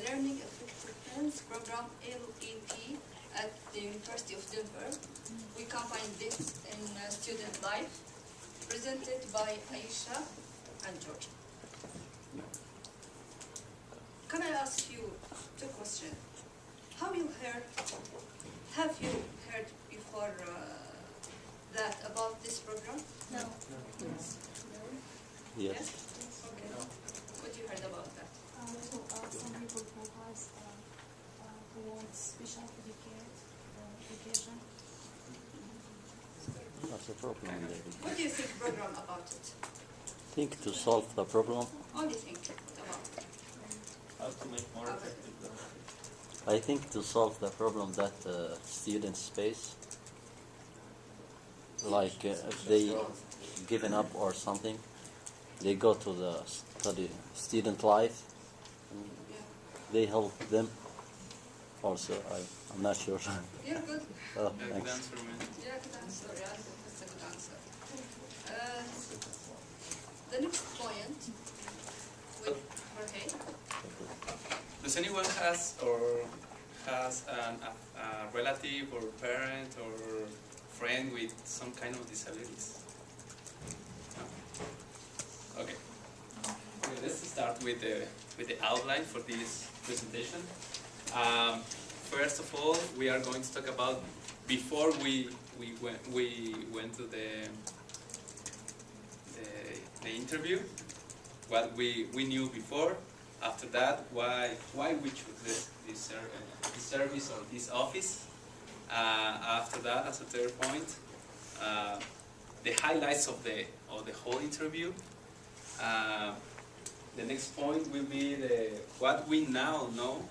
Learning Effectiveness Program LEP at the University of Denver. We combine this in student life, presented by Aisha and George. Can I ask you two questions? Have you heard before that about this program? No. Yes. Yes. Okay. What you heard about that? Some people who has who wants special education. That's the problem. What do you think program about it? Think to solve the problem. Only think about it. How to make more effective. I think to solve the problem that students face, like if they given up or something, they go to the student life. Yeah. They help them. Also, I'm not sure. You're good. Oh, Good thanks. answer, man. Yeah, good answer. Yeah, that's a good answer. The next point with Jorge. Does anyone has a relative or parent or friend with some kind of disabilities? No? Okay. Let's start with the outline for this presentation. First of all, we are going to talk about before we went to the interview, what we knew before. After that, why we chose this service or this office. After that, as a third point, the highlights of the whole interview. The next point will be what we now know,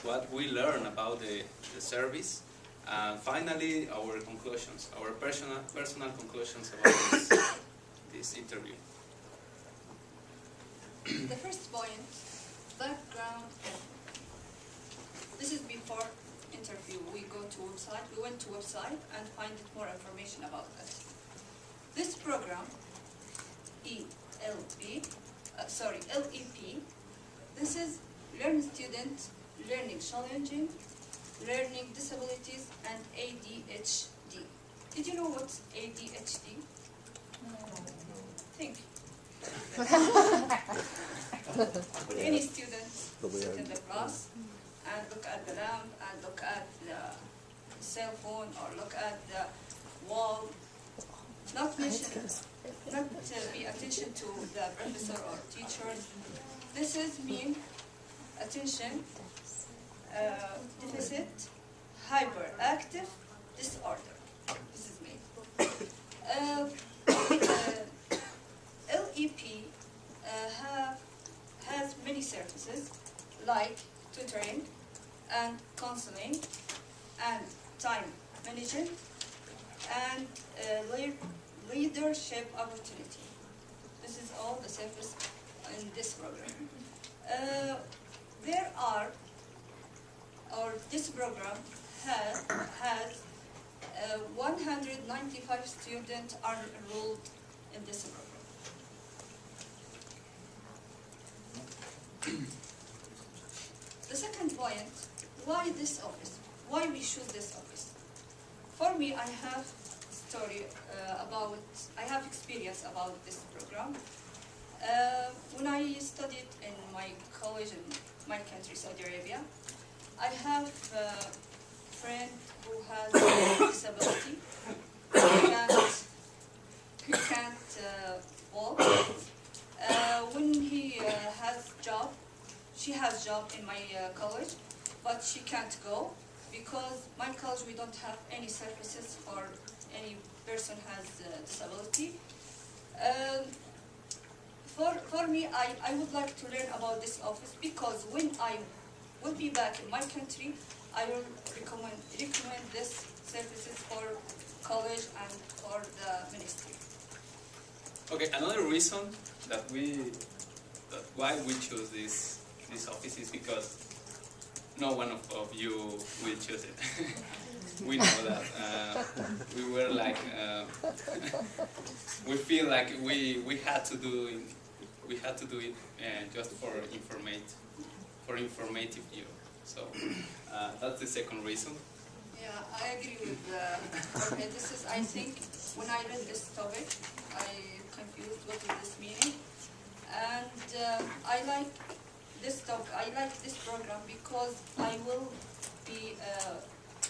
what we learn about the service, and finally our conclusions, our personal conclusions about this interview. The first point, background info. This is before interview. We went to website and find more information about that. This program, LEP, this is Learn Student, Learning Challenging, Learning Disabilities, and ADHD. Did you know what's ADHD? Think. Any student sit in the class and look at the lamp and look at the cell phone or look at the wall, not pay attention to the professor or teachers. This is mean attention deficit hyperactive disorder. This is me. LEP has many services like tutoring and counseling and time management and leadership opportunity. This is all the service in this program. This program has 195 students are enrolled in this program. The second point, why this office? Why we choose this office? For me, I have I have experience about this program. When I studied in my college in my country, Saudi Arabia, I have a friend who has a disability. He can't walk. When he has job, she has job in my college, but she can't go because my college we don't have any services for any person has disability. For me, I would like to learn about this office because when I will be back in my country, I will recommend this services for college and for the ministry. Okay, another reason why we choose this office is because no one of you will choose it. We know that we were like we feel like we had to do it just for very informative view. So that's the second reason. Yeah, I agree with Jorge. This is, I think, when I read this topic, I confused what is this meaning. And I like this topic, I like this program because I will be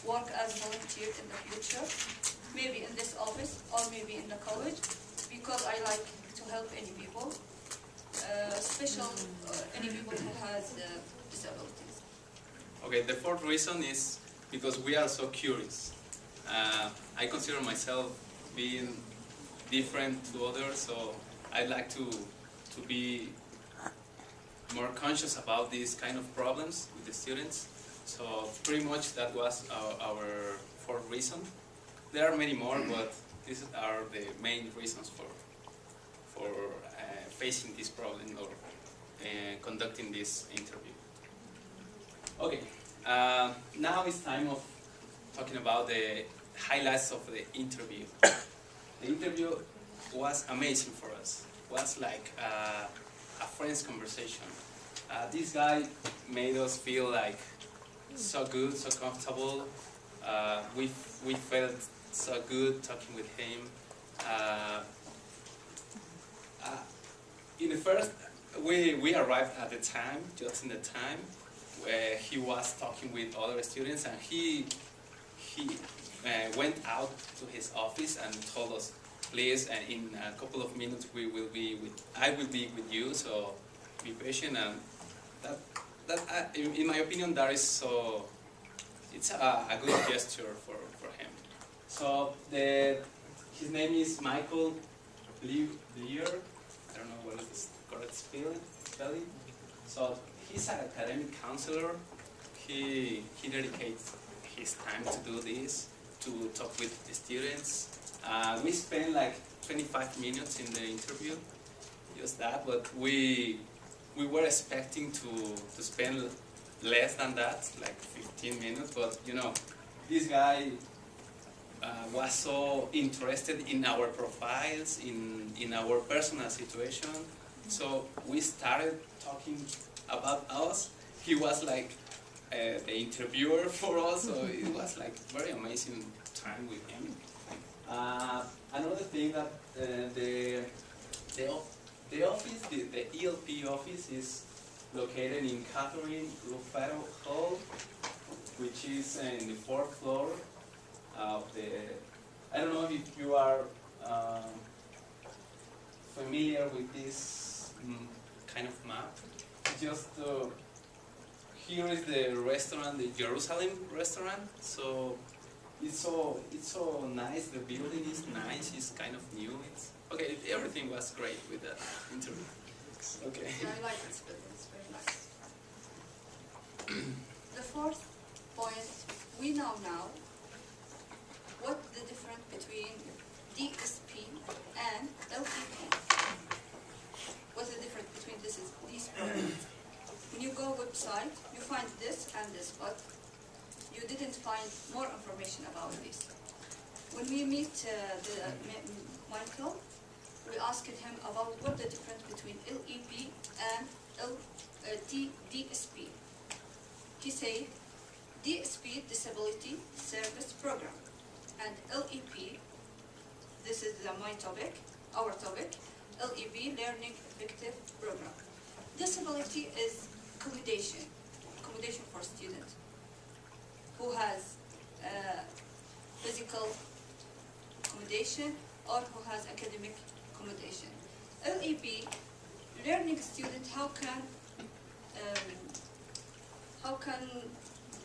work as volunteer in the future, maybe in this office or maybe in the college, because I like to help any people, any people who has disabilities. Okay, the fourth reason is because we are so curious. I consider myself being different to others, so I like to be more conscious about these kind of problems with the students. So pretty much that was our fourth reason. There are many more, but these are the main reasons for facing this problem or conducting this interview. Okay, now it's time of talking about the highlights of the interview. The interview was amazing for us. It was like a friend's conversation. This guy made us feel like so good, so comfortable. We felt so good talking with him. In the first, we arrived at the time, just in the time, where he was talking with other students, and he went out to his office and told us, please, and in a couple of minutes I will be with you, so be patient. And in my opinion, that is so. It's a good gesture for him. So his name is Michael Lear. I don't know what is the correct spelling. So he's an academic counselor. He dedicates his time to do this, to talk with the students. We spent like 25 minutes in the interview, just that, but we were expecting to spend less than that, like 15 minutes, but you know, this guy was so interested in our profiles, in our personal situation, so we started talking about us. He was like the interviewer for us, so it was like very amazing time with him. Another thing that the office, the ELP office is located in Catherine Rufaro Hall, which is in the 4th floor of the, I don't know if you are familiar with this kind of map. Just here is the restaurant, the Jerusalem restaurant. So it's so nice. The building is nice. It's kind of new. It's okay. Everything was great with that interview. Okay. Yeah, I like this building. It's very nice. The fourth point, we know now what the difference between DSP and LEP. What's the difference between these programs? When you go website, you find this and this, but you didn't find more information about this. When we meet Michael, we asked him about what the difference between LEP and DSP. He said, DSP, Disability Service Program, and LEP, this is my topic, our topic, LEP, Learning Effective Program. Disability is accommodation for students who has physical accommodation or who has academic accommodation. LEP, learning student, how can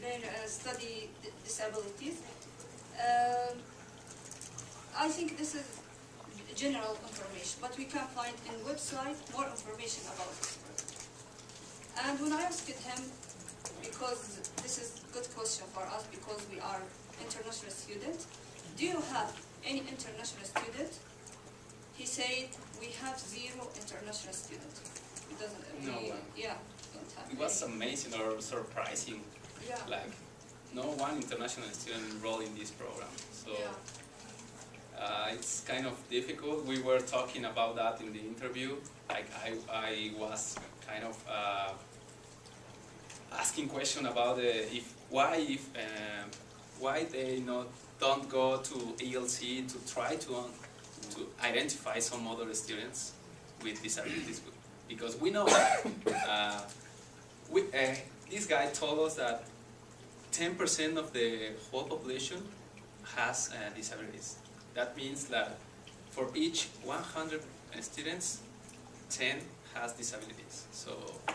learn study disabilities. I think this is general information, but we can find in website more information about this. And when I asked him, because this is a good question for us because we are international students, do you have any international student? He said, we have 0 international students. No one. Yeah, don't have It was any. amazing or surprising. Yeah. Like, no one international student enrolled in this program. So Yeah. it's kind of difficult. We were talking about that in the interview. Like I was kind of asking question about why they don't go to ELC to try to identify some other students with disabilities, because we know that this guy told us that 10% of the whole population has disabilities. That means that for each 100 students, 10 has disabilities. So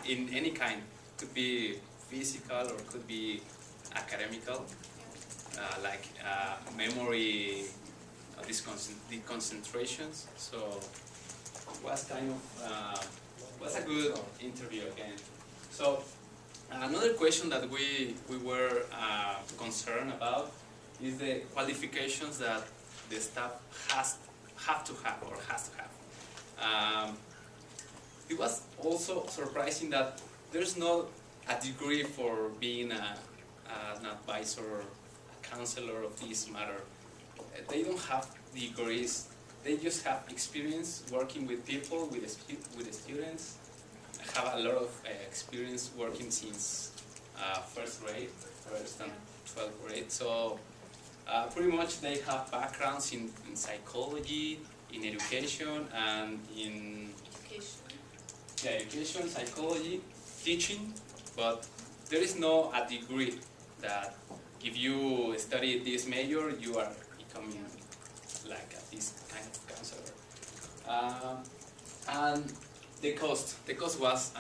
in any kind, could be physical or could be academical, like memory deconcentrations. So was was a good interview again. So another question that we were concerned about is the qualifications that the staff has to have. It was also surprising that there's not a degree for being an advisor, a counselor of this matter. They don't have degrees. They just have experience working with people, with the students. I have a lot of experience working since first and 12th grade. So pretty much they have backgrounds in psychology, in education, and in education, psychology, teaching, but there is no a degree that if you study this major, you are becoming like this kind of counselor. And the cost was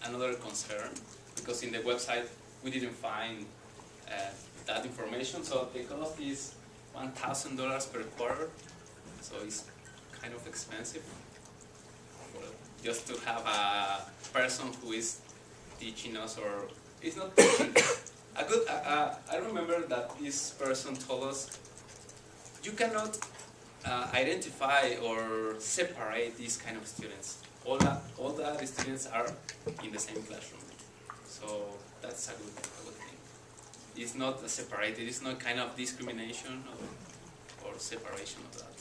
another concern, because in the website we didn't find that information. So the cost is $1,000 per quarter, so it's kind of expensive just to have a person who is teaching us, or it's not teaching. I remember that this person told us you cannot identify or separate these kind of students. All the students are in the same classroom, so that's a good thing. It's not separated. It's not kind of discrimination or separation of that.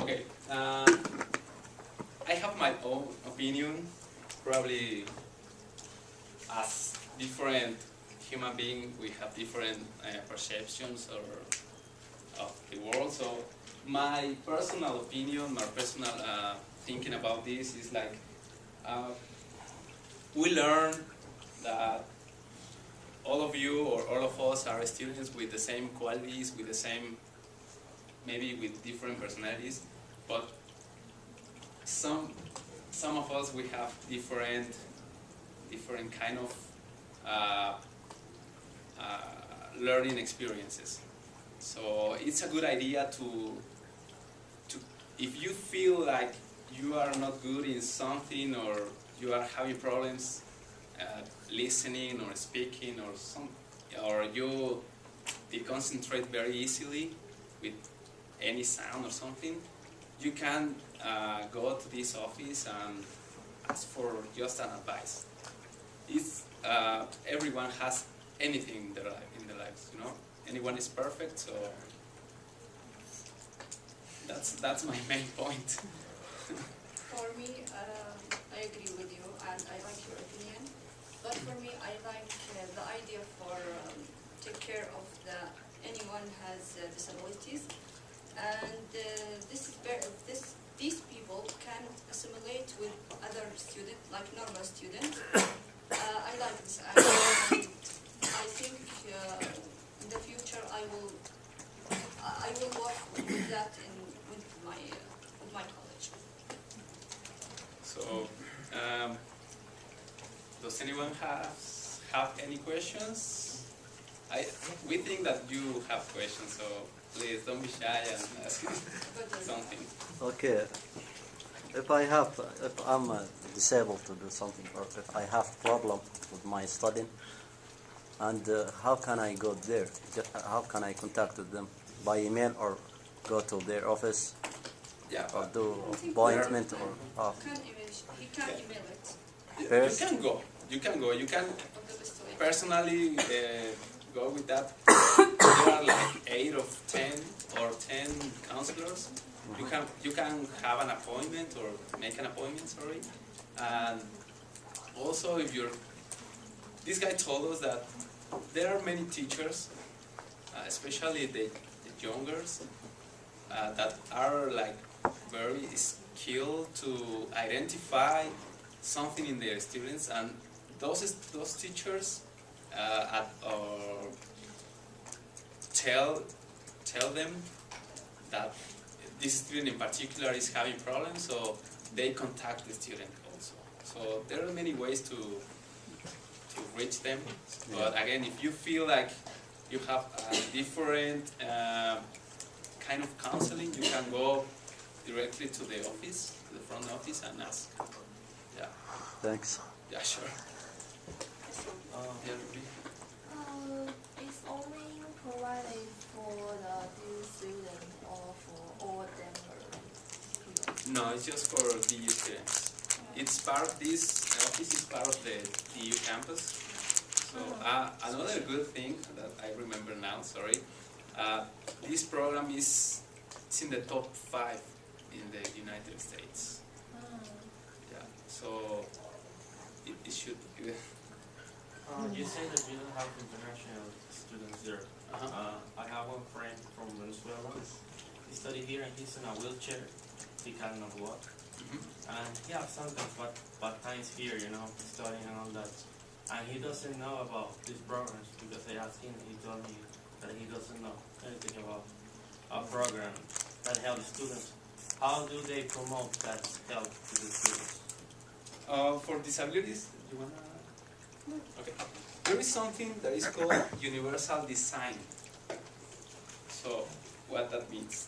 Okay. I have my own opinion. Probably, as different human beings, we have different perceptions of the world. So, my personal opinion, my personal thinking about this is like we learn that all of you or all of us are students with the same qualities, with the same, maybe with different personalities, but some of us, we have different kind of learning experiences. So it's a good idea to if you feel like you are not good in something, or you are having problems listening or speaking, or you deconcentrate very easily with any sound or something, you can go to this office and ask for just an advice. Everyone has anything in their lives, you know. Anyone is perfect, so that's my main point. For me, I agree with you, and I like your opinion. But for me, I like the idea for take care of anyone has disabilities, and these people can assimilate with other students, like normal students. I like this idea, and I think in the future I will work with that with my college. So, does anyone have any questions? We think that you have questions, so please don't be shy and ask something. Okay. If I'm disabled to do something, or if I have problem with my studying, and how can I go there? How can I contact them? By email, or go to their office, Yeah, or do appointment, or how? He can email it. First? You can go. You can Of the best way. personally go with that. There are like 8 or 10 counselors You can have an appointment or make an appointment. Sorry, and also if you're, this guy told us that there are many teachers, especially the youngers, that are like very skilled to identify something in their students, and those teachers tell them that this student in particular is having problems, so they contact the student also. So there are many ways to reach them. But again, if you feel like you have a different kind of counseling, you can go directly to the office, to the front office, and ask. Yeah. Thanks. Yeah, sure. Yeah, Ruby. It's only provided for the DU student or for all Denver students? No, it's just for DU students. It's part of this office is part of the DU campus. So another good thing that I remember now, sorry, this program is in the top 5 in the United States. Yeah, so it should be good. You say that you don't have international students there. I have one friend from Venezuela. He studied here and he's in a wheelchair. He cannot walk. And he has sometimes bad times here, you know, studying and all that. And he doesn't know about these programs because I asked him, he told me that he doesn't know anything about a program that helps students. How do they promote that help to the students? For disabilities, you wanna? Okay. There is something that is called universal design. So, what that means?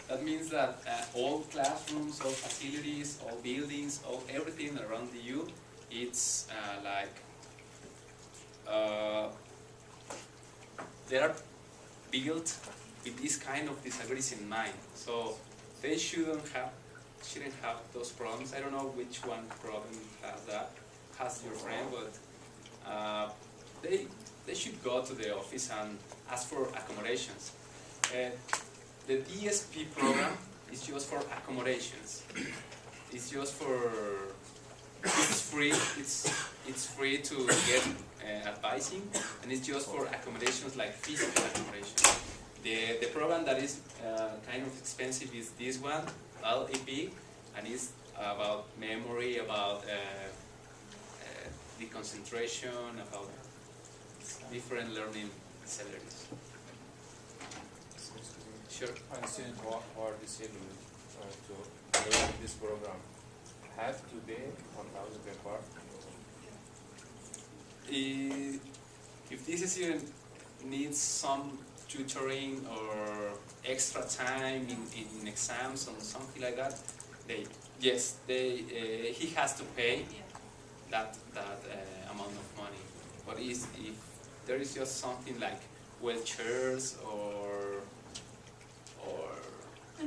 That means that all classrooms, all facilities, all buildings, everything around you, it's they are built with this kind of disabilities in mind. So they shouldn't have those problems. I don't know which one problem has your friend, but they should go to the office and ask for accommodations. The DSP program is just for accommodations. It's just for, it's free. It's free to get advising, and it's just for accommodations like physical accommodation. The program that is kind of expensive is this one, LEP, and it's about memory, about the concentration, about different learning disabilities. Sure. And students who are disabled to learn this program have to pay 1,000 per part? If this student needs some tutoring or extra time in exams or something like that, he has to pay that amount of money. But if there is just something like wheelchairs or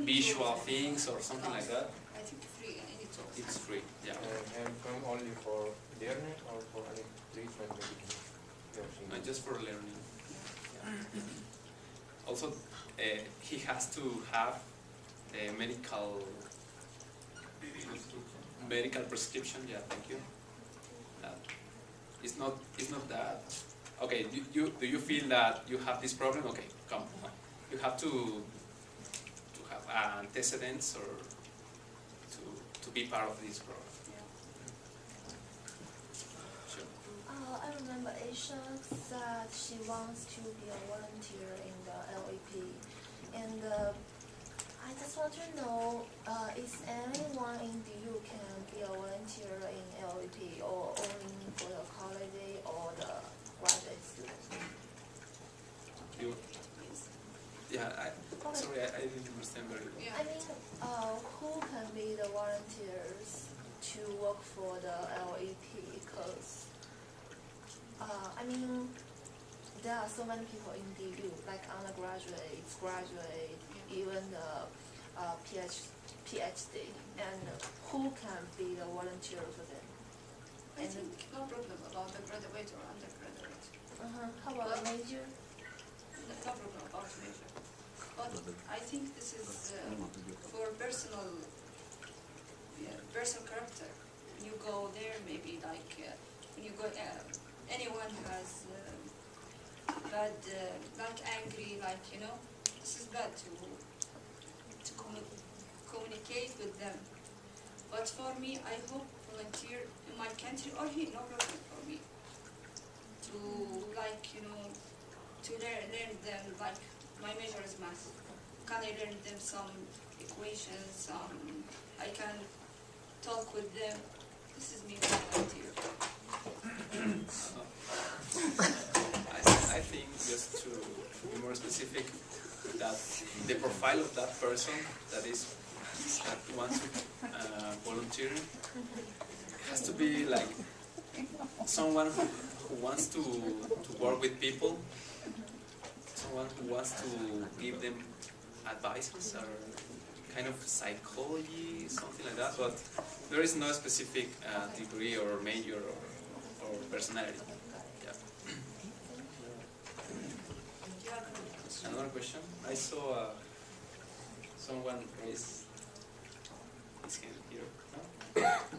visual things or something like that, I think free, any tools. it's free. Yeah. And come only for learning or for any treatment maybe? Not just for learning. Yeah. Also, he has to have a medical prescription. Yeah, thank you. It's not that. Okay, do you feel that you have this problem? Okay, come. You have to have antecedents or to be part of this program. Sure. I remember Aisha said she wants to be a volunteer in the LEP, and I just want to know, is anyone in DU can be a volunteer in LEP, or only for the college or the graduate students? Sorry, I didn't understand very well. I mean, who can be the volunteers to work for the LEP? Because, I mean, there are so many people in DU, like undergraduates, graduate, even the PhD, and who can be the volunteer for them? I think no problem about the graduate or undergraduate. How about major? No problem about major. But I think this is for personal, personal character. When you go there, maybe like when you go, anyone has bad, like angry, like this is bad to communicate with them. But for me, I hope volunteer in my country or here, no problem for me. To like to learn them, like my major is math. Can I learn them some equations? I can talk with them. This is me volunteer. I think just to be more specific, that the profile of that person that wants to volunteer has to be like someone who wants to work with people, someone who wants to give them advices or kind of psychology, something like that, but there is no specific degree or major or personality. Yeah. Another question. I saw someone raise his hand here. No?